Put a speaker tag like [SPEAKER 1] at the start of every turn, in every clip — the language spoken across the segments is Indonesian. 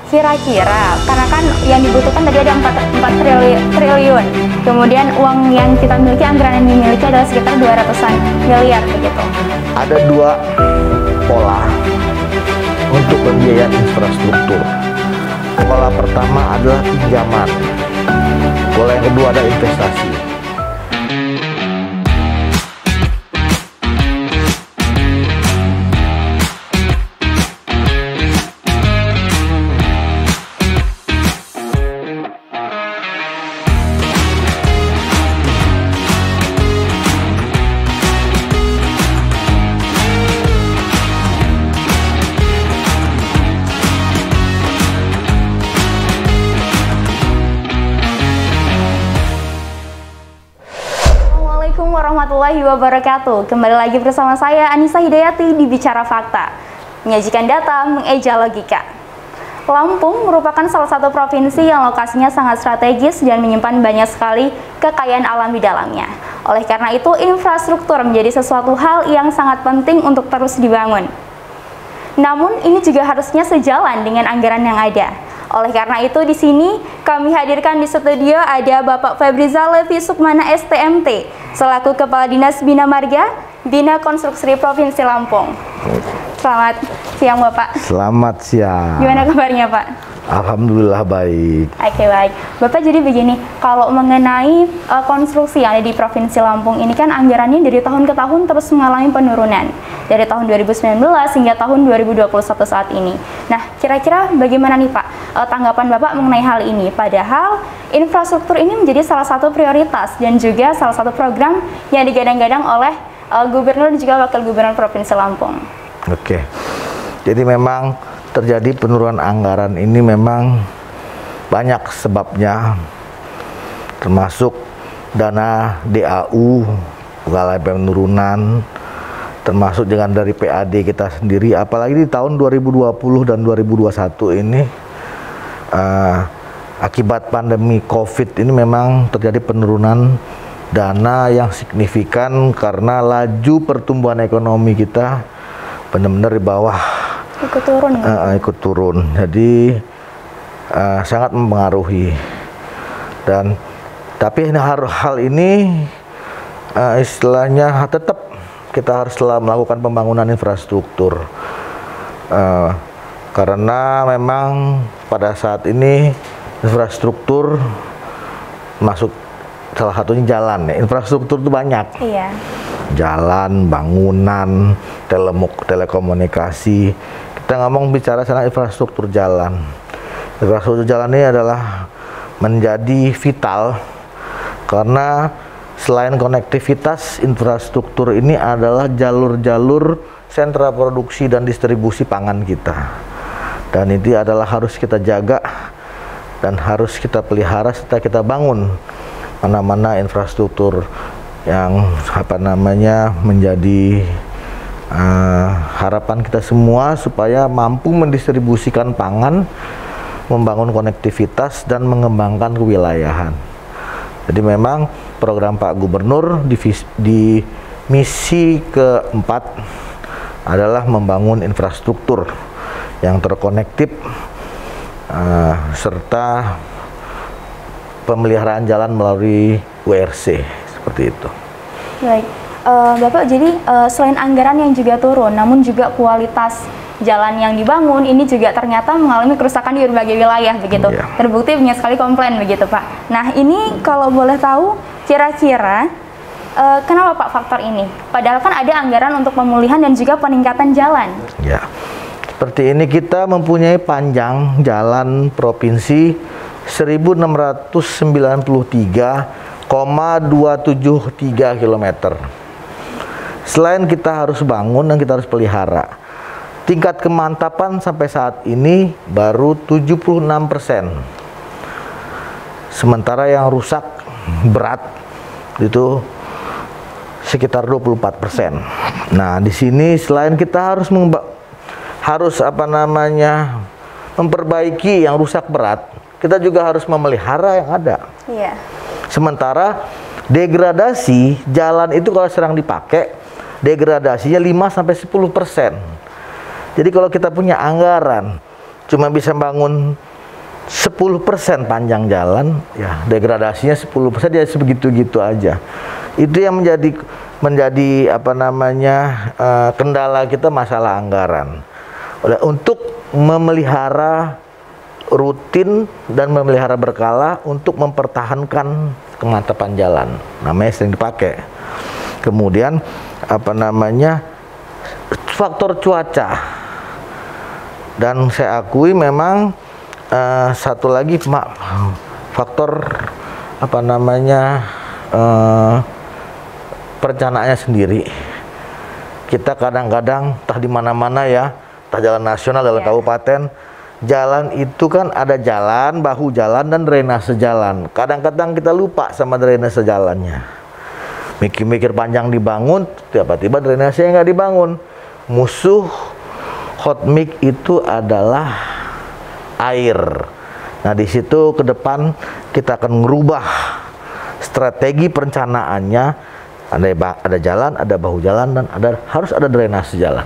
[SPEAKER 1] Kira-kira, karena kan yang dibutuhkan tadi ada 4 triliun. Kemudian uang yang kita miliki, anggaran yang dimiliki adalah sekitar 200-an miliar begitu.
[SPEAKER 2] Ada dua pola untuk pembiayaan infrastruktur. Pola pertama adalah pinjaman. Pola yang kedua ada investasi.
[SPEAKER 1] Warahmatullahi wabarakatuh. Kembali lagi bersama saya Anissa Hidayati di Bicara Fakta, menyajikan data, mengeja logika. Lampung merupakan salah satu provinsi yang lokasinya sangat strategis dan menyimpan banyak sekali kekayaan alam di dalamnya. Oleh karena itu, infrastruktur menjadi sesuatu hal yang sangat penting untuk terus dibangun. Namun, ini juga harusnya sejalan dengan anggaran yang ada. Oleh karena itu, di sini kami hadirkan di studio ada Bapak Febrizal Levi Sukmana STMT selaku Kepala Dinas Bina Marga, Bina Konstruksi Provinsi Lampung. Selamat siang Bapak.
[SPEAKER 2] Selamat siang.
[SPEAKER 1] Gimana kabarnya Pak?
[SPEAKER 2] Alhamdulillah baik.
[SPEAKER 1] Oke, baik. Bapak, jadi begini, kalau mengenai konstruksi yang ada di Provinsi Lampung ini kan anggarannya dari tahun ke tahun terus mengalami penurunan. Dari tahun 2019 hingga tahun 2021 saat ini. Nah, kira-kira bagaimana nih Pak tanggapan Bapak mengenai hal ini? Padahal infrastruktur ini menjadi salah satu prioritas dan juga salah satu program yang digadang-gadang oleh Gubernur dan juga Wakil Gubernur Provinsi Lampung.
[SPEAKER 2] Oke, jadi memang terjadi penurunan anggaran ini memang banyak sebabnya, termasuk dana DAU mengalami penurunan, termasuk dengan dari PAD kita sendiri, apalagi di tahun 2020 dan 2021 ini akibat pandemi COVID ini memang terjadi penurunan dana yang signifikan karena laju pertumbuhan ekonomi kita benar-benar di bawah,
[SPEAKER 1] ikut turun ya?
[SPEAKER 2] Ikut turun, jadi sangat mempengaruhi. Dan tapi hal ini istilahnya tetap kita harus melakukan pembangunan infrastruktur karena memang pada saat ini infrastruktur masuk salah satunya jalan ya. Infrastruktur itu banyak.
[SPEAKER 1] Iya.
[SPEAKER 2] Jalan, bangunan, telekomunikasi. Kita ngomong bicara tentang infrastruktur jalan. Infrastruktur jalan ini adalah menjadi vital karena selain konektivitas, infrastruktur ini adalah jalur-jalur sentra produksi dan distribusi pangan kita. Dan ini adalah harus kita jaga dan harus kita pelihara serta kita bangun mana-mana infrastruktur yang menjadi harapan kita semua supaya mampu mendistribusikan pangan, membangun konektivitas dan mengembangkan kewilayahan. Jadi memang program Pak Gubernur di misi keempat adalah membangun infrastruktur yang terkonektif serta pemeliharaan jalan melalui WRC seperti itu.
[SPEAKER 1] Baik, Bapak, jadi selain anggaran yang juga turun, namun juga kualitas jalan yang dibangun ini juga ternyata mengalami kerusakan di berbagai wilayah begitu.
[SPEAKER 2] Iya.
[SPEAKER 1] Terbukti banyak sekali komplain begitu Pak. Nah, ini kalau boleh tahu kira-kira kenapa Pak faktor ini? Padahal kan ada anggaran untuk pemulihan dan juga peningkatan jalan. Ya.
[SPEAKER 2] Seperti ini, kita mempunyai panjang jalan provinsi 1693,273 km. Selain kita harus bangun dan kita harus pelihara, tingkat kemantapan sampai saat ini baru 76%. Sementara yang rusak berat itu sekitar 24%. Nah, di sini selain kita harus memperbaiki yang rusak berat, kita juga harus memelihara yang ada.
[SPEAKER 1] Iya.
[SPEAKER 2] Sementara degradasi jalan itu kalau sedang dipakai, degradasinya 5-10%. Jadi kalau kita punya anggaran cuma bisa bangun 10% panjang jalan, ya degradasinya 10%, dia sebegitu-gitu aja. Itu yang menjadi apa namanya kendala kita, masalah anggaran. Untuk memelihara rutin dan memelihara berkala untuk mempertahankan kemantapan jalan, namanya sering dipakai. Kemudian apa namanya faktor cuaca, dan saya akui memang satu lagi faktor apa namanya perencanaannya sendiri. Kita kadang-kadang entah di mana-mana ya, entah jalan nasional, jalan kabupaten, jalan itu kan ada jalan, bahu jalan, dan drainase jalan. Kadang-kadang kita lupa sama drainase jalannya. Mikir-mikir panjang dibangun, tiba-tiba drainase nggak dibangun. Musuh hot mix itu adalah air. Nah, di situ ke depan kita akan merubah strategi perencanaannya. Ada jalan, ada bahu jalan, dan harus ada drainase jalan.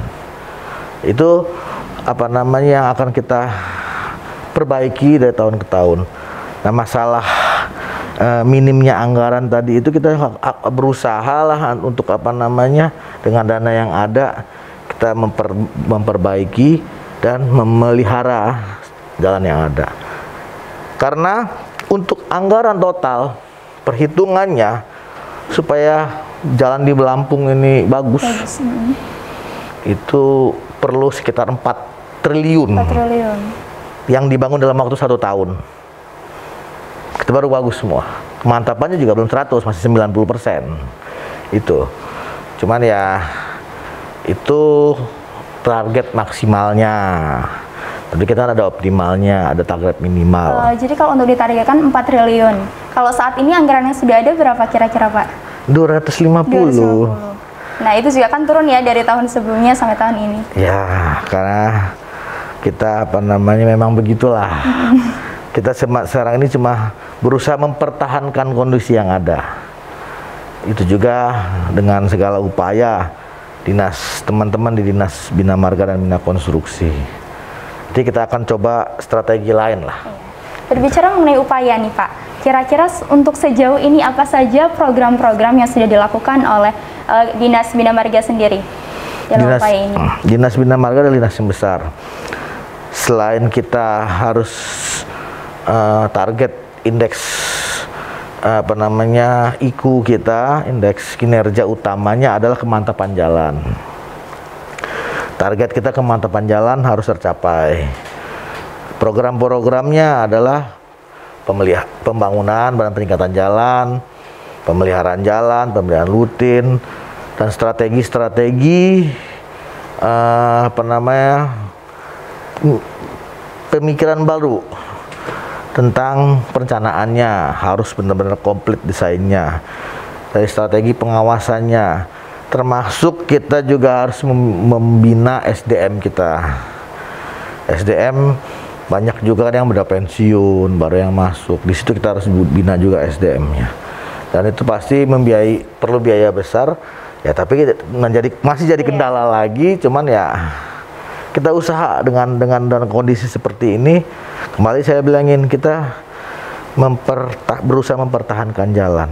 [SPEAKER 2] Itu apa namanya yang akan kita perbaiki dari tahun ke tahun. Nah, masalah minimnya anggaran tadi itu kita berusaha lah untuk apa namanya dengan dana yang ada kita memperbaiki dan memelihara jalan yang ada. Karena untuk anggaran total perhitungannya supaya jalan di Lampung ini bagus. Itu perlu sekitar 4 triliun.
[SPEAKER 1] 4 triliun
[SPEAKER 2] yang dibangun dalam waktu 1 tahun. Itu baru bagus semua. Kemantapannya juga belum 100, masih 90%. Itu. Cuman ya itu target maksimalnya. Tapi kita ada optimalnya, ada target minimal.
[SPEAKER 1] Jadi kalau untuk ditargetkan 4 triliun. Kalau saat ini anggaran yang sudah ada berapa kira-kira, Pak?
[SPEAKER 2] 250.
[SPEAKER 1] Nah, itu juga kan turun ya dari tahun sebelumnya sampai tahun ini.
[SPEAKER 2] Ya, karena kita apa namanya memang begitulah. Kita sekarang ini cuma berusaha mempertahankan kondisi yang ada. Itu juga dengan segala upaya teman-teman di Dinas Bina Marga dan Bina Konstruksi. Jadi kita akan coba strategi lain lah.
[SPEAKER 1] Berbicara mengenai upaya nih Pak, kira-kira untuk sejauh ini apa saja program-program yang sudah dilakukan oleh Dinas Bina Marga sendiri dalam upaya ini?
[SPEAKER 2] Dinas Bina Marga adalah dinas yang besar. Selain kita harus target indeks apa namanya IKU kita, indeks kinerja utamanya adalah kemantapan jalan. Target kita kemantapan jalan harus tercapai. Program-programnya adalah pembangunan badan peningkatan jalan, pemeliharaan jalan, pemeliharaan rutin, dan strategi-strategi apa namanya pemikiran baru tentang perencanaannya, harus benar-benar komplit desainnya, dari strategi pengawasannya, termasuk kita juga harus membina SDM kita. SDM banyak juga kan yang udah pensiun, baru yang masuk. Di situ kita harus bina juga SDM-nya. Dan itu pasti perlu biaya besar. Ya, tapi masih jadi kendala lagi. Cuman ya kita usaha dengan kondisi seperti ini. Kembali saya bilangin, kita berusaha mempertahankan jalan.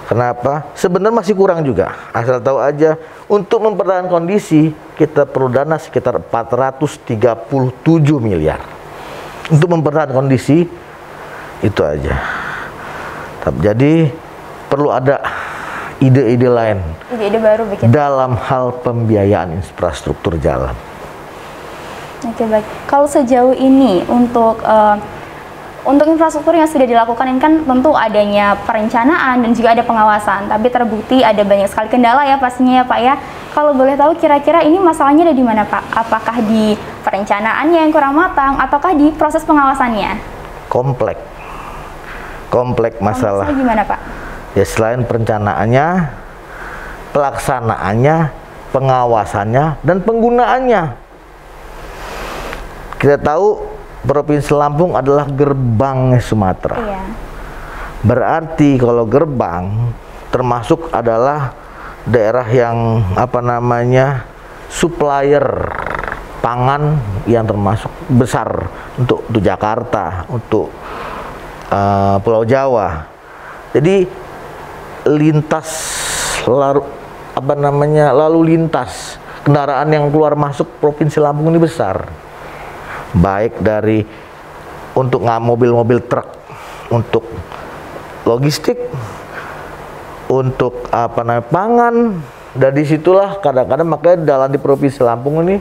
[SPEAKER 2] Kenapa? Sebenarnya masih kurang juga. Asal tahu aja, untuk mempertahankan kondisi kita perlu dana sekitar 437 miliar. Untuk mempertahankan kondisi itu aja. Jadi perlu ada ide-ide lain.
[SPEAKER 1] Ide-ide baru bikin.
[SPEAKER 2] Dalam hal pembiayaan infrastruktur jalan.
[SPEAKER 1] Oke, baik. Kalau sejauh ini untuk infrastruktur yang sudah dilakukan ini kan tentu adanya perencanaan dan juga ada pengawasan, tapi terbukti ada banyak sekali kendala ya pastinya ya Pak ya. Kalau boleh tahu kira-kira ini masalahnya ada di mana Pak? Apakah di perencanaannya yang kurang matang ataukah di proses pengawasannya?
[SPEAKER 2] Kompleks masalah.
[SPEAKER 1] Masalahnya gimana Pak?
[SPEAKER 2] Ya selain perencanaannya, pelaksanaannya, pengawasannya, dan penggunaannya. Kita tahu Provinsi Lampung adalah gerbang Sumatera.
[SPEAKER 1] Iya.
[SPEAKER 2] Berarti kalau gerbang termasuk adalah daerah yang apa namanya supplier pangan yang termasuk besar untuk Jakarta, untuk Pulau Jawa. Jadi lalu lintas kendaraan yang keluar masuk Provinsi Lampung ini besar, baik dari untuk mobil-mobil truk untuk logistik, untuk pangan, dan disitulah kadang-kadang makanya jalan di Provinsi Lampung ini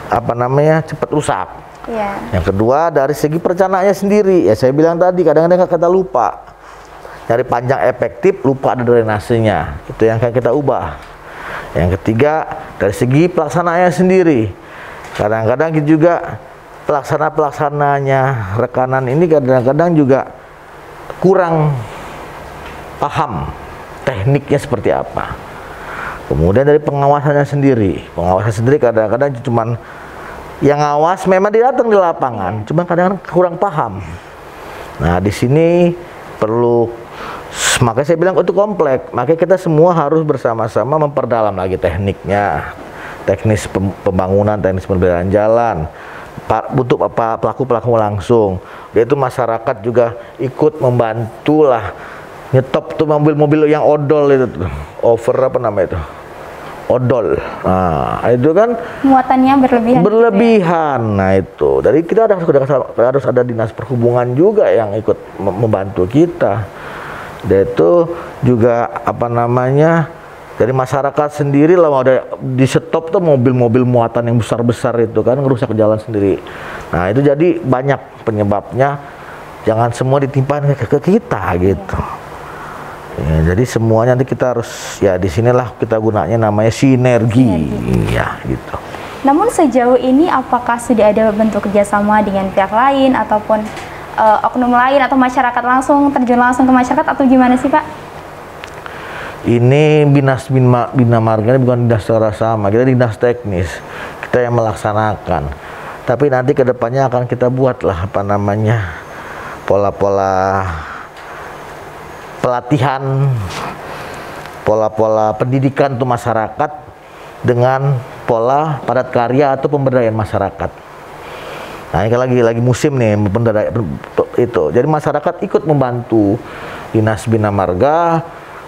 [SPEAKER 2] cepat rusak.
[SPEAKER 1] Yeah.
[SPEAKER 2] Yang kedua dari segi perencanaannya sendiri, ya saya bilang tadi kadang-kadang kita lupa dari panjang efektif, lupa ada drainasenya, itu yang akan kita ubah. Yang ketiga dari segi pelaksanaannya sendiri, kadang-kadang juga pelaksananya rekanan ini kadang-kadang juga kurang paham tekniknya seperti apa. Kemudian dari pengawasan sendiri kadang-kadang cuman yang ngawas memang dia datang di lapangan, cuman kadang-kadang kurang paham. Nah di sini perlu, makanya saya bilang itu kompleks, makanya kita semua harus bersama-sama memperdalam lagi tekniknya, teknis pembangunan, teknis pemeliharaan jalan, butuh pelaku-pelaku langsung, yaitu masyarakat juga ikut membantu lah, nyetop tuh mobil-mobil yang odol itu tuh, odol. Nah itu kan
[SPEAKER 1] muatannya berlebihan.
[SPEAKER 2] Nah itu dari kita harus ada dinas perhubungan juga yang ikut membantu kita. Dan itu juga dari masyarakat sendiri lah, ada di stop tuh mobil-mobil muatan yang besar-besar itu kan ngerusak jalan sendiri. Nah itu jadi banyak penyebabnya, jangan semua ditimpakan ke kita gitu. Ya, jadi semuanya nanti kita harus, ya disinilah kita gunanya namanya sinergi. Ya gitu.
[SPEAKER 1] Namun sejauh ini apakah sudah ada bentuk kerjasama dengan pihak lain ataupun oknum lain atau masyarakat terjun langsung ke masyarakat atau gimana sih Pak?
[SPEAKER 2] Ini Bina Marga ini bukan dinas secara sama, kita dinas teknis, kita yang melaksanakan. Tapi nanti kedepannya akan kita buatlah pola-pola pelatihan, pola-pola pendidikan untuk masyarakat dengan pola padat karya atau pemberdayaan masyarakat. Nah ini lagi musim nih itu, jadi masyarakat ikut membantu dinas Bina Marga,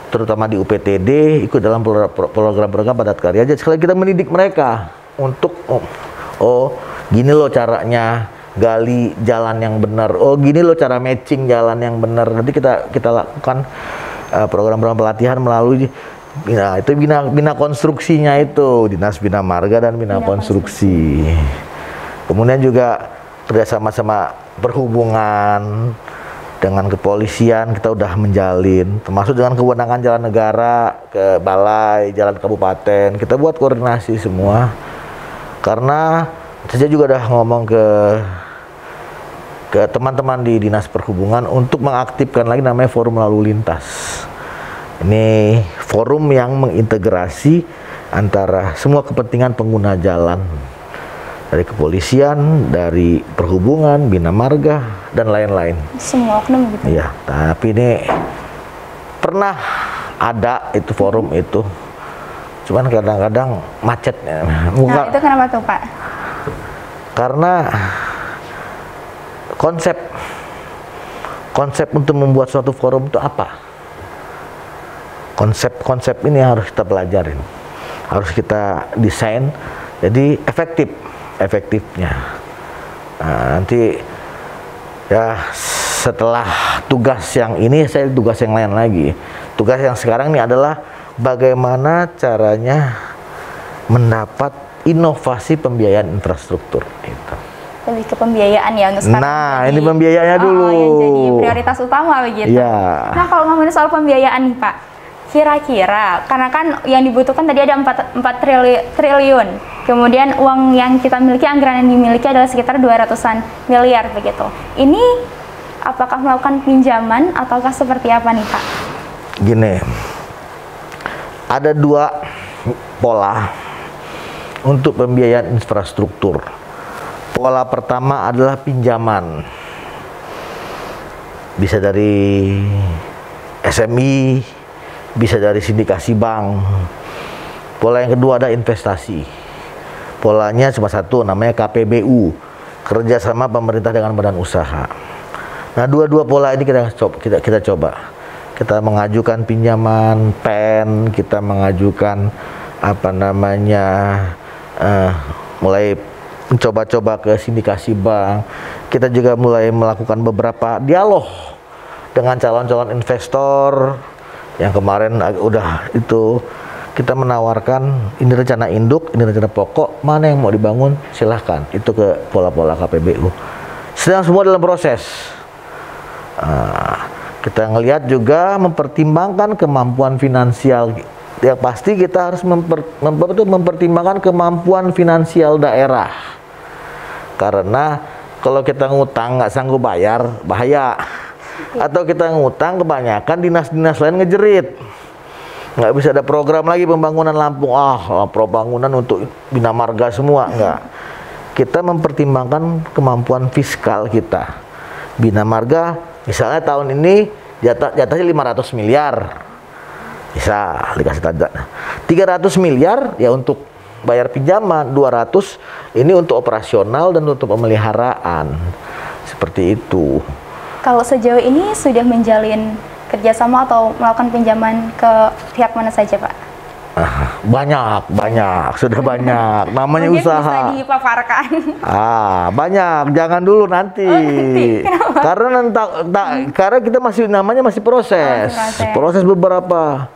[SPEAKER 2] terutama di UPTD, ikut dalam program-program padat karya. Jadi sekali kita mendidik mereka untuk gini loh caranya gali jalan yang benar, gini loh cara matching jalan yang benar. Nanti kita lakukan program-program pelatihan melalui itu bina konstruksinya, itu dinas Bina Marga dan bina konstruksi. Kemudian juga kerjasama sama perhubungan dengan kepolisian kita udah menjalin, termasuk dengan kewenangan jalan negara, ke balai, jalan kabupaten, kita buat koordinasi semua. Karena saya juga udah ngomong ke teman-teman di dinas perhubungan untuk mengaktifkan lagi namanya forum lalu lintas. Ini forum yang mengintegrasi antara semua kepentingan pengguna jalan, dari kepolisian, dari perhubungan, Bina Marga, dan lain-lain.
[SPEAKER 1] Semua oknum gitu?
[SPEAKER 2] Iya, tapi ini pernah ada itu forum itu, cuman kadang-kadang macet.
[SPEAKER 1] Nah itu kenapa tuh Pak?
[SPEAKER 2] Karena konsep untuk membuat suatu forum itu apa? Konsep ini harus kita pelajarin, harus kita desain jadi efektifnya. Nah, nanti ya setelah tugas yang ini saya tugas yang lain lagi. Tugas yang sekarang ini adalah bagaimana caranya mendapat inovasi pembiayaan infrastruktur itu.
[SPEAKER 1] Lebih ke pembiayaan ya untuk sekarang.
[SPEAKER 2] Nah, ini pembiayaannya dulu.
[SPEAKER 1] Yang jadi prioritas utama begitu.
[SPEAKER 2] Ya.
[SPEAKER 1] Nah, kalau ngomongin soal pembiayaan nih Pak, kira-kira karena kan yang dibutuhkan tadi ada 4 triliun. Kemudian uang yang kita miliki, anggaran yang dimiliki adalah sekitar 200-an miliar begitu. Ini apakah melakukan pinjaman ataukah seperti apa nih Pak?
[SPEAKER 2] Gini, ada 2 pola untuk pembiayaan infrastruktur. Pola pertama adalah pinjaman, bisa dari SMI, bisa dari sindikasi bank. Pola yang kedua ada investasi. Polanya cuma satu, namanya KPBU, kerjasama pemerintah dengan badan usaha. Nah, dua pola ini kita coba. Kita mengajukan pinjaman pen, kita mengajukan mulai mencoba-coba ke sindikasi bank. Kita juga mulai melakukan beberapa dialog dengan calon-calon investor yang kemarin udah itu. Kita menawarkan ini rencana induk, ini rencana pokok, mana yang mau dibangun silahkan, itu ke pola-pola KPBU. Sedang semua dalam proses. Kita ngelihat juga mempertimbangkan kemampuan finansial. Yang pasti kita harus mempertimbangkan kemampuan finansial daerah. Karena kalau kita ngutang nggak sanggup bayar, bahaya. Atau kita ngutang kebanyakan, dinas-dinas lain ngejerit. Nggak bisa ada program lagi pembangunan Lampung. Pembangunan untuk Bina Marga semua, nggak. Kita mempertimbangkan kemampuan fiskal kita. Bina Marga misalnya tahun ini jatahnya 500 miliar. Bisa dikasih tanda. 300 miliar ya untuk bayar pinjaman, 200 ini untuk operasional dan untuk pemeliharaan. Seperti itu.
[SPEAKER 1] Kalau sejauh ini sudah menjalin kerjasama atau melakukan pinjaman ke pihak mana saja, Pak?
[SPEAKER 2] Banyak, sudah banyak. Namanya
[SPEAKER 1] mungkin
[SPEAKER 2] usaha.
[SPEAKER 1] Bisa dipaparkan.
[SPEAKER 2] Banyak. Jangan dulu nanti.
[SPEAKER 1] Nanti.
[SPEAKER 2] Karena kita namanya masih proses. Proses berapa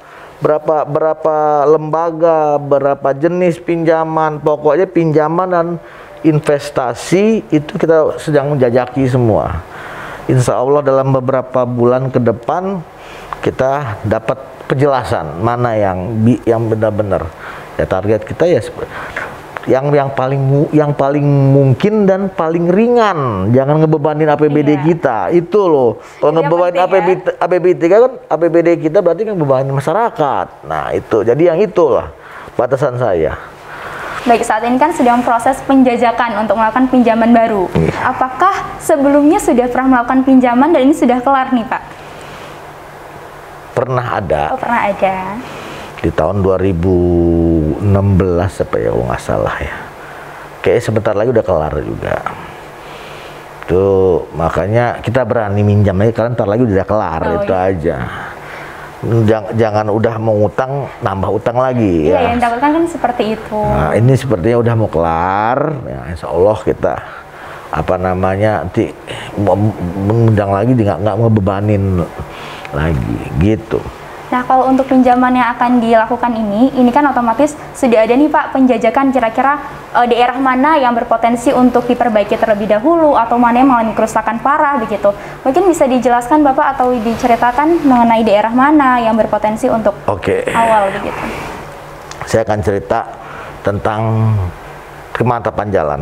[SPEAKER 2] lembaga, berapa jenis pinjaman, pokoknya pinjaman dan investasi itu kita sedang menjajaki semua. Insya Allah dalam beberapa bulan ke depan kita dapat penjelasan mana yang benar-benar ya target kita ya yang paling mungkin dan paling ringan, jangan ngebebanin APBD kita itu loh. Kalau ngebebanin APBD kita berarti kan bebanin masyarakat. Nah itu jadi yang itulah batasan saya.
[SPEAKER 1] Baik, saat ini kan sedang proses penjajakan untuk melakukan pinjaman baru. Apakah sebelumnya sudah pernah melakukan pinjaman dan ini sudah kelar nih, Pak?
[SPEAKER 2] Pernah ada.
[SPEAKER 1] Pernah ada.
[SPEAKER 2] Di tahun 2016 apa ya, kalau nggak salah ya. Kayaknya sebentar lagi udah kelar juga. Tuh, makanya kita berani minjam lagi karena ntar lagi udah kelar, itu aja. Jangan udah mau utang nambah utang lagi ya.
[SPEAKER 1] Yang ditakutkan kan seperti itu.
[SPEAKER 2] Nah, ini sepertinya udah mau kelar ya, insya Allah kita nanti mengundang lagi, nggak ngebebanin lagi gitu.
[SPEAKER 1] Nah, kalau untuk pinjaman yang akan dilakukan ini kan otomatis sudah ada nih Pak penjajakan kira-kira daerah mana yang berpotensi untuk diperbaiki terlebih dahulu atau mana yang mengalami kerusakan parah begitu. Mungkin bisa dijelaskan Bapak atau diceritakan mengenai daerah mana yang berpotensi untuk awal begitu.
[SPEAKER 2] Saya akan cerita tentang kemantapan jalan.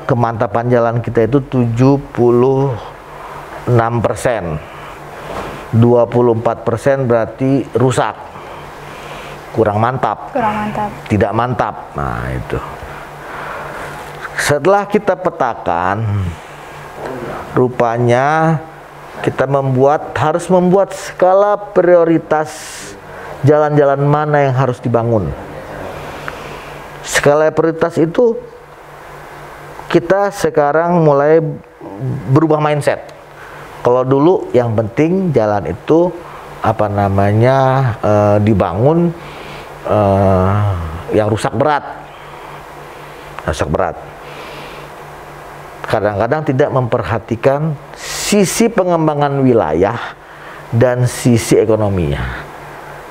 [SPEAKER 2] Kemantapan jalan kita itu 76%. 24% berarti rusak, kurang mantap, tidak mantap. Nah itu setelah kita petakan, rupanya kita harus membuat skala prioritas jalan-jalan mana yang harus dibangun. Skala prioritas itu kita sekarang mulai berubah mindset. Kalau dulu yang penting jalan itu dibangun yang rusak berat. Kadang-kadang tidak memperhatikan sisi pengembangan wilayah dan sisi ekonominya.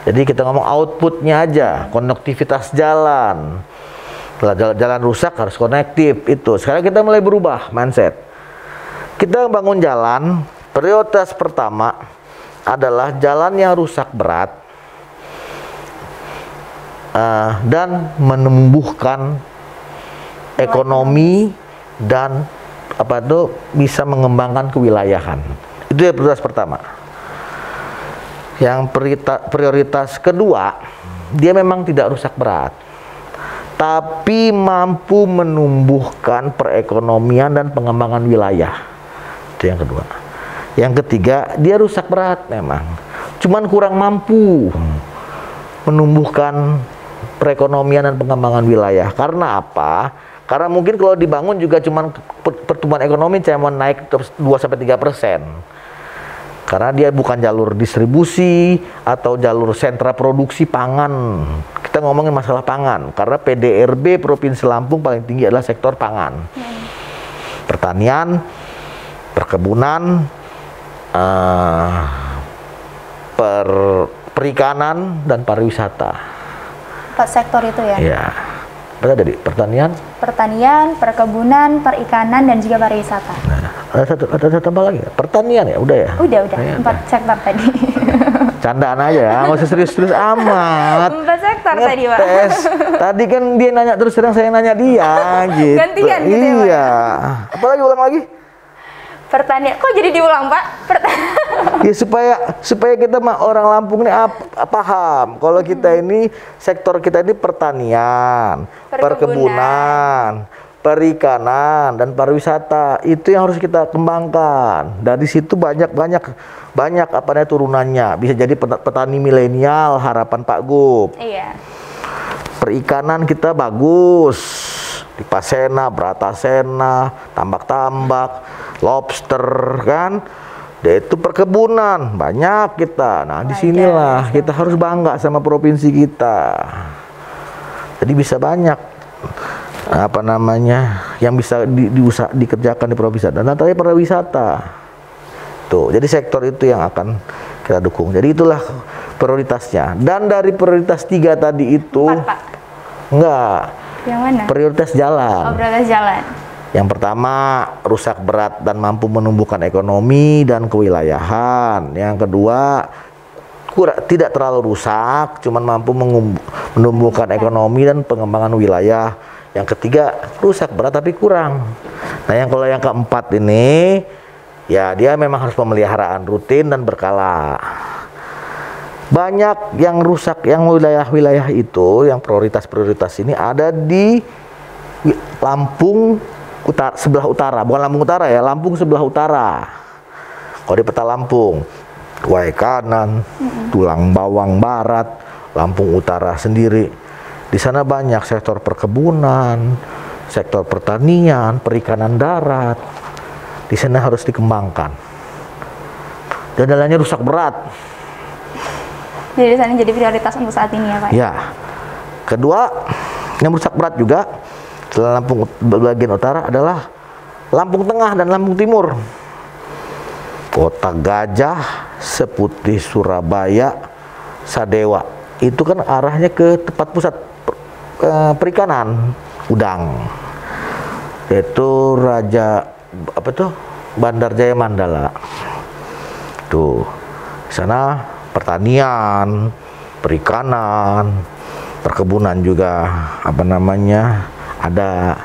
[SPEAKER 2] Jadi kita ngomong outputnya aja, konektivitas jalan. Jalan rusak harus konektif itu. Sekarang kita mulai berubah mindset. Kita bangun jalan. Prioritas pertama adalah jalan yang rusak berat dan menumbuhkan ekonomi dan bisa mengembangkan kewilayahan. Itu ya prioritas pertama. Yang prioritas kedua, dia memang tidak rusak berat, tapi mampu menumbuhkan perekonomian dan pengembangan wilayah. Itu yang kedua. Yang ketiga, dia rusak berat memang, cuman kurang mampu menumbuhkan perekonomian dan pengembangan wilayah. Karena apa? Karena mungkin kalau dibangun juga cuman pertumbuhan ekonomi cuma naik 2-3%. Karena dia bukan jalur distribusi atau jalur sentra produksi pangan. Kita ngomongin masalah pangan. Karena PDRB Provinsi Lampung paling tinggi adalah sektor pangan. Pertanian, perkebunan, perikanan, dan pariwisata.
[SPEAKER 1] 4 sektor itu ya?
[SPEAKER 2] Ya. Apa tadi? Pertanian,
[SPEAKER 1] perkebunan, perikanan, dan juga pariwisata.
[SPEAKER 2] Nah, ada tambah lagi. Pertanian ya, udah ya.
[SPEAKER 1] Udah.
[SPEAKER 2] Ya,
[SPEAKER 1] 4 sektor tadi.
[SPEAKER 2] Candaan aja ya, nggak usah serius-serius amat.
[SPEAKER 1] 4 sektor tadi, Pak.
[SPEAKER 2] Ngetes. Tadi kan dia nanya terus terang, saya nanya dia gitu.
[SPEAKER 1] Gantian gitu ya, Pak?
[SPEAKER 2] Iya. Apalagi ulang lagi?
[SPEAKER 1] Pertanian. Kok jadi diulang, Pak?
[SPEAKER 2] Ya supaya kita orang Lampung ini paham kalau kita ini sektor kita ini pertanian, perkebunan, perikanan, dan pariwisata. Itu yang harus kita kembangkan. Dari situ banyak apa namanya turunannya. Bisa jadi petani milenial harapan Pak Gub.
[SPEAKER 1] Iya.
[SPEAKER 2] Perikanan kita bagus. Di Pasena, Bratasena, tambak-tambak, lobster kan. Itu perkebunan banyak kita. Nah, disinilah kita harus bangga sama provinsi kita. Jadi bisa banyak apa namanya yang bisa dikerjakan di provinsi. Dan nanti pariwisata. Tuh, jadi sektor itu yang akan kita dukung. Jadi itulah prioritasnya. Dan dari prioritas 3 tadi itu
[SPEAKER 1] 4, Pak.
[SPEAKER 2] Enggak.
[SPEAKER 1] Yang mana?
[SPEAKER 2] Prioritas jalan.
[SPEAKER 1] Oh, prioritas jalan.
[SPEAKER 2] Yang pertama, rusak berat dan mampu menumbuhkan ekonomi dan kewilayahan. Yang kedua, tidak terlalu rusak, cuman mampu menumbuhkan ekonomi dan pengembangan wilayah. Yang ketiga, rusak berat tapi kurang. Nah, kalau yang keempat ini, ya dia memang harus pemeliharaan rutin dan berkala. Banyak yang rusak, yang wilayah-wilayah itu, yang prioritas-prioritas ini ada di Lampung sebelah utara, bukan Lampung Utara ya, Lampung sebelah utara. Kalau di peta Lampung, Kuai Kanan, Tulang Bawang Barat, Lampung Utara sendiri. Di sana banyak sektor perkebunan, sektor pertanian, perikanan darat. Di sana harus dikembangkan. Dan jalannya rusak berat.
[SPEAKER 1] Jadi sana jadi prioritas untuk saat ini ya, Pak?
[SPEAKER 2] Ya. Kedua, yang rusak berat juga selain Lampung bagian utara adalah Lampung Tengah dan Lampung Timur. Kota Gajah, Seputih, Surabaya, Sadewa. Itu kan arahnya ke tempat pusat perikanan udang. Yaitu Bandar Jaya Mandala. Tuh. Di sana pertanian, perikanan, perkebunan juga ada.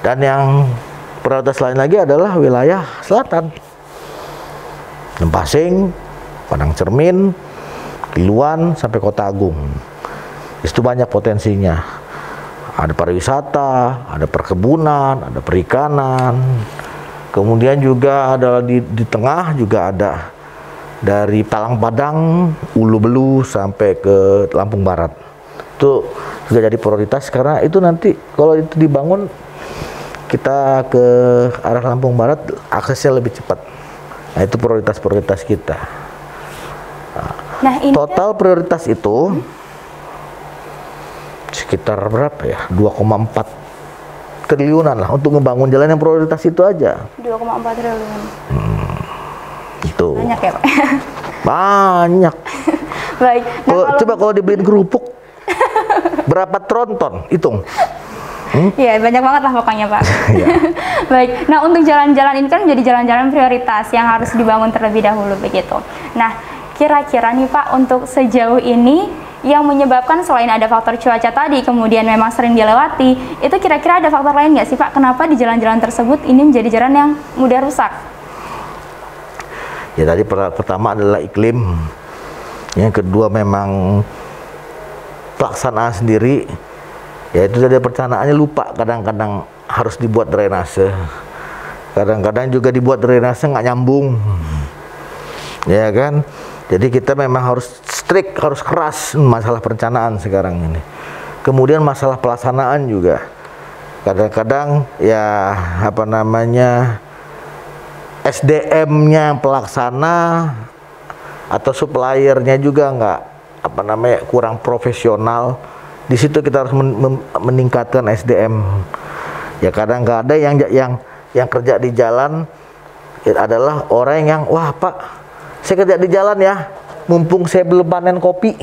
[SPEAKER 2] Dan yang prioritas lain lagi adalah wilayah selatan. Lempasing, Padang Cermin, Kiluan sampai Kota Agung. Itu banyak potensinya. Ada pariwisata, ada perkebunan, ada perikanan. Kemudian juga ada di tengah juga ada dari Talang Padang, Ulu Belu sampai ke Lampung Barat. Itu juga jadi prioritas karena itu nanti kalau itu dibangun kita ke arah Lampung Barat aksesnya lebih cepat. Nah, itu prioritas-prioritas kita. Nah, total prioritas itu sekitar berapa ya? 2,4 triliunan lah untuk membangun jalan yang prioritas itu aja.
[SPEAKER 1] 2,4 triliun.
[SPEAKER 2] Itu.
[SPEAKER 1] Banyak ya, Pak?
[SPEAKER 2] Banyak.
[SPEAKER 1] Baik. Nah,
[SPEAKER 2] coba kalau dibeliin kerupuk berapa tronton? Hitung.
[SPEAKER 1] Iya, banyak banget lah pokoknya, Pak. Baik. Nah, untuk jalan-jalan ini kan menjadi jalan-jalan prioritas yang harus dibangun terlebih dahulu begitu. Nah, kira-kira nih Pak, untuk sejauh ini yang menyebabkan selain ada faktor cuaca tadi, kemudian memang sering dilewati, itu kira-kira ada faktor lain nggak sih Pak? Kenapa di jalan-jalan tersebut ini menjadi jalan yang mudah rusak?
[SPEAKER 2] Ya tadi pertama adalah iklim, yang kedua memang pelaksanaan sendiri, yaitu dari perencanaannya lupa, kadang-kadang harus dibuat drainase, kadang-kadang juga dibuat drainase nggak nyambung, ya kan? Jadi kita memang harus strict, harus keras masalah perencanaan sekarang ini. Kemudian masalah pelaksanaan juga. Kadang-kadang ya apa namanya SDM-nya pelaksana atau suppliernya juga nggak apa namanya kurang profesional. Di situ kita harus meningkatkan SDM. Ya kadang nggak ada yang kerja di jalan adalah orang yang wah Pak, saya kerja di jalan ya, mumpung saya belum panen kopi.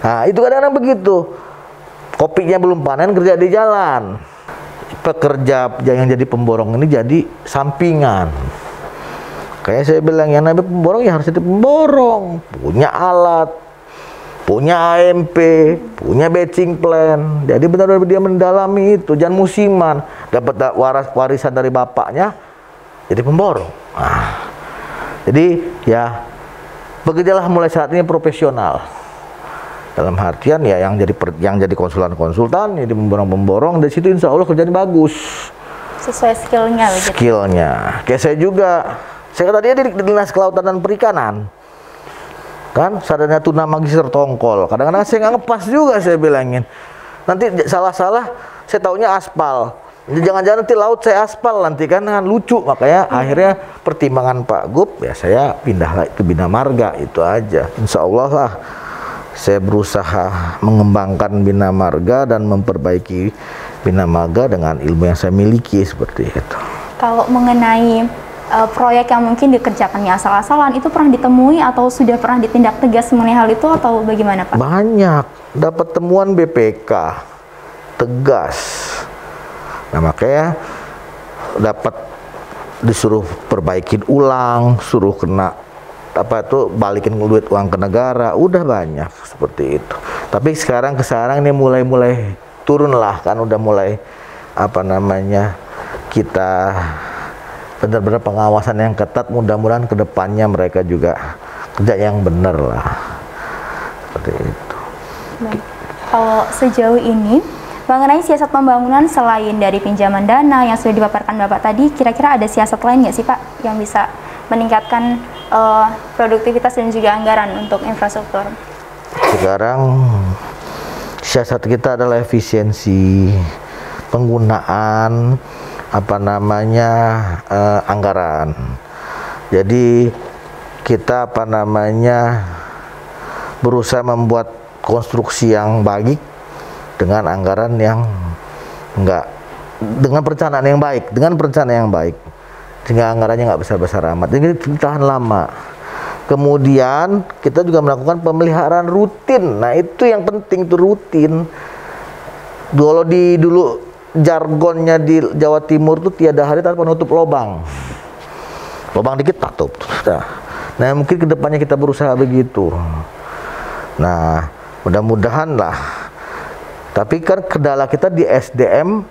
[SPEAKER 2] Nah itu kadang-kadang begitu. Kopinya belum panen, kerja di jalan. Pekerja yang jadi pemborong ini jadi sampingan. Kayak saya bilang, yang namanya pemborong ya harus jadi pemborong. Punya alat, punya AMP, punya batching plan. Jadi benar-benar dia mendalami itu. Jangan musiman. Dapat warisan dari bapaknya, jadi pemborong. Nah, jadi ya bekerjalah mulai saat ini profesional. Dalam artian ya yang jadi konsultan, jadi pemborong, dari situ insya Allah kerjanya bagus.
[SPEAKER 1] Sesuai skillnya begitu.
[SPEAKER 2] Skillnya. Kayak saya juga, saya tadi di Dinas Kelautan dan Perikanan. Kan, sadarnya tuna magister tongkol. Kadang-kadang saya nggak ngepas juga saya bilangin. Nanti salah-salah, saya taunya aspal. Jangan-jangan nanti laut saya aspal nanti kan lucu. Makanya akhirnya pertimbangan Pak Gub, ya saya pindah ke Bina Marga, itu aja. Insya Allah lah. Saya berusaha mengembangkan Bina Marga dan memperbaiki Bina Marga dengan ilmu yang saya miliki seperti itu.
[SPEAKER 1] Kalau mengenai proyek yang mungkin dikerjakannya asal-asalan, itu pernah ditemui atau sudah pernah ditindak tegas mengenai hal itu atau bagaimana Pak?
[SPEAKER 2] Banyak, dapat temuan BPK tegas. Nah makanya dapat disuruh perbaikin ulang, suruh kena apa itu balikin duit uang ke negara, udah banyak seperti itu. Tapi sekarang ini mulai turun lah, kan udah mulai apa namanya kita benar-benar pengawasan yang ketat. Mudah-mudahan kedepannya mereka juga kerja yang benar lah seperti itu.
[SPEAKER 1] Baik. Kalau sejauh ini mengenai siasat pembangunan selain dari pinjaman dana yang sudah dipaparkan Bapak tadi, kira-kira ada siasat lain nggak sih Pak yang bisa meningkatkan produktivitas dan juga anggaran untuk infrastruktur?
[SPEAKER 2] Sekarang siasat kita adalah efisiensi penggunaan apa namanya anggaran. Jadi kita apa namanya berusaha membuat konstruksi yang baik dengan anggaran yang dengan perencanaan yang baik, sehingga anggarannya nggak besar-besar amat, jadi tahan lama. Kemudian kita juga melakukan pemeliharaan rutin. Nah itu yang penting tuh, rutin. Dulu jargonnya di Jawa Timur tuh tiada hari tanpa nutup lubang dikit tutup. Nah mungkin kedepannya kita berusaha begitu. Nah mudah-mudahan lah. Tapi kan kendala kita di SDM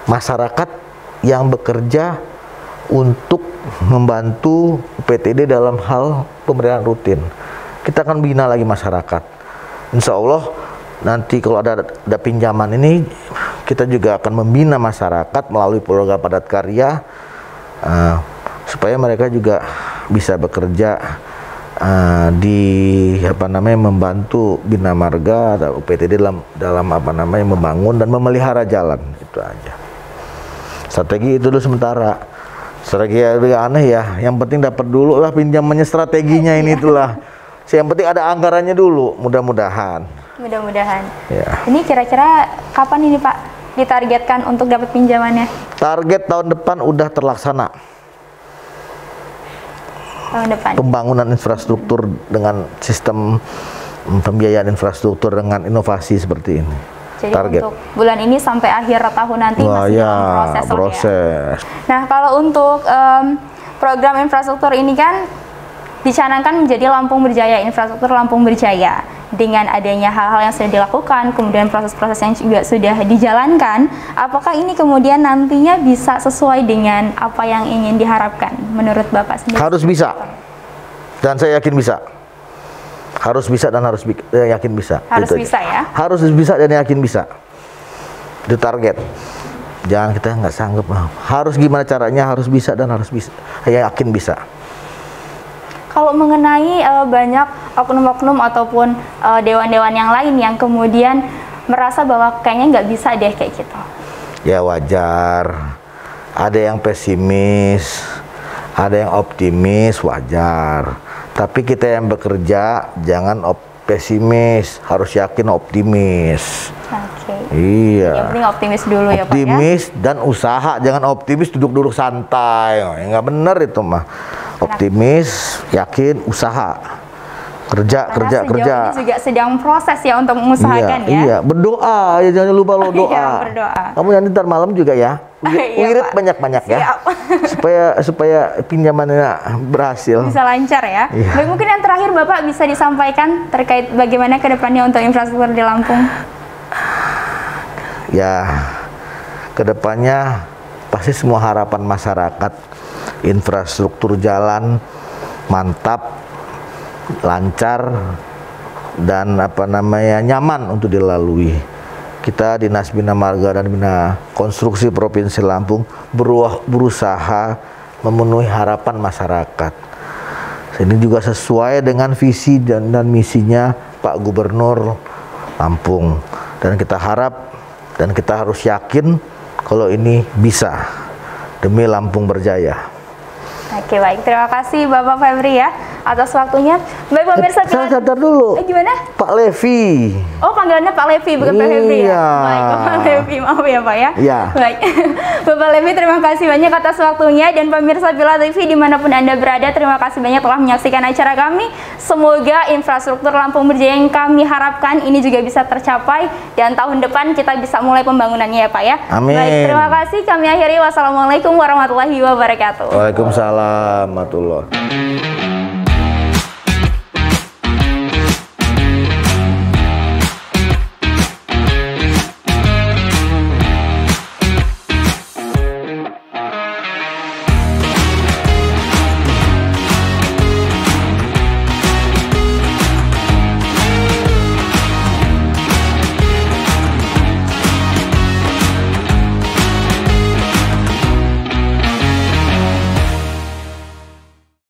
[SPEAKER 2] masyarakat yang bekerja untuk membantu PTD dalam hal pemberian rutin. Kita akan bina lagi masyarakat. Insya Allah nanti kalau ada pinjaman ini, kita juga akan membina masyarakat melalui program padat karya supaya mereka juga bisa bekerja di apa namanya membantu Bina Marga atau PTD dalam apa namanya membangun dan memelihara jalan. Itu aja. Strategi itu dulu sementara. Strategi aneh ya, yang penting dapat dulu lah pinjamannya, strateginya ini itulah. Yang penting ada anggarannya dulu, mudah-mudahan. Ya. Ini
[SPEAKER 1] kira-kira kapan ini Pak ditargetkan untuk dapat pinjamannya?
[SPEAKER 2] Target tahun depan udah terlaksana.
[SPEAKER 1] Tahun depan.
[SPEAKER 2] Pembangunan infrastruktur dengan sistem pembiayaan infrastruktur dengan inovasi seperti ini.
[SPEAKER 1] Jadi target untuk bulan ini sampai akhir tahun nanti masih dalam proses. Ya. Nah kalau untuk program infrastruktur ini kan dicanangkan menjadi Lampung Berjaya, infrastruktur Lampung Berjaya. Dengan adanya hal-hal yang sudah dilakukan, kemudian proses-proses yang juga sudah dijalankan, apakah ini kemudian nantinya bisa sesuai dengan apa yang ingin diharapkan menurut Bapak sendiri?
[SPEAKER 2] Harus bisa, dan saya yakin bisa. Harus bisa dan harus yakin bisa.
[SPEAKER 1] Harus itu bisa aja. Ya?
[SPEAKER 2] Harus bisa dan yakin bisa. Itu target. Jangan kita nggak sanggup. Harus gimana caranya, harus bisa dan harus bisa. Yakin bisa.
[SPEAKER 1] Kalau mengenai banyak oknum-oknum ataupun dewan-dewan yang lain yang kemudian merasa bahwa kayaknya nggak bisa deh kayak gitu.
[SPEAKER 2] Ya wajar. Ada yang pesimis, ada yang optimis, wajar. Tapi kita yang bekerja jangan pesimis, harus yakin optimis.
[SPEAKER 1] Oke.
[SPEAKER 2] Iya.
[SPEAKER 1] Yang penting optimis dulu ya Pak ya.
[SPEAKER 2] Optimis dan usaha, jangan optimis duduk-duduk santai. Nggak bener itu mah. Optimis, yakin, usaha. Kerja.
[SPEAKER 1] Ini juga sedang proses ya untuk mengusahakan ya.
[SPEAKER 2] Iya, berdoa ya, jangan lupa lo doa.
[SPEAKER 1] Iya, berdoa.
[SPEAKER 2] Kamu nanti ntar malam juga ya. Wirid banyak-banyak ya. supaya pinjamannya berhasil.
[SPEAKER 1] Bisa lancar ya.
[SPEAKER 2] Iya.
[SPEAKER 1] Baik, mungkin yang terakhir Bapak bisa disampaikan terkait bagaimana ke depannya untuk infrastruktur di Lampung.
[SPEAKER 2] Ya, kedepannya pasti semua harapan masyarakat, infrastruktur jalan mantap, lancar, dan nyaman untuk dilalui. Kita Dinas Bina Marga dan Bina Konstruksi Provinsi Lampung berusaha memenuhi harapan masyarakat. Ini juga sesuai dengan visi dan misinya Pak Gubernur Lampung, dan kita harap dan kita harus yakin kalau ini bisa demi Lampung berjaya.
[SPEAKER 1] Oke, baik, terima kasih Bapak Febri ya atas waktunya. Baik pemirsa,
[SPEAKER 2] saya sadar dulu.
[SPEAKER 1] Gimana?
[SPEAKER 2] Pak Levi.
[SPEAKER 1] Oh, panggilannya Pak Levi bukan Pak Febri ya?
[SPEAKER 2] Iya.
[SPEAKER 1] Baik, Bapak Levi, maaf ya Pak ya.
[SPEAKER 2] Iya.
[SPEAKER 1] Baik, Bapak Levi terima kasih banyak atas waktunya, dan pemirsa Bila TV dimanapun Anda berada, terima kasih banyak telah menyaksikan acara kami. Semoga infrastruktur Lampung Berjaya yang kami harapkan ini juga bisa tercapai, dan tahun depan kita bisa mulai pembangunannya ya Pak ya.
[SPEAKER 2] Amin.
[SPEAKER 1] Baik, terima kasih. Kami akhiri. Wassalamualaikum warahmatullahi wabarakatuh.
[SPEAKER 2] Waalaikumsalam warahmatullahi wabarakatuh.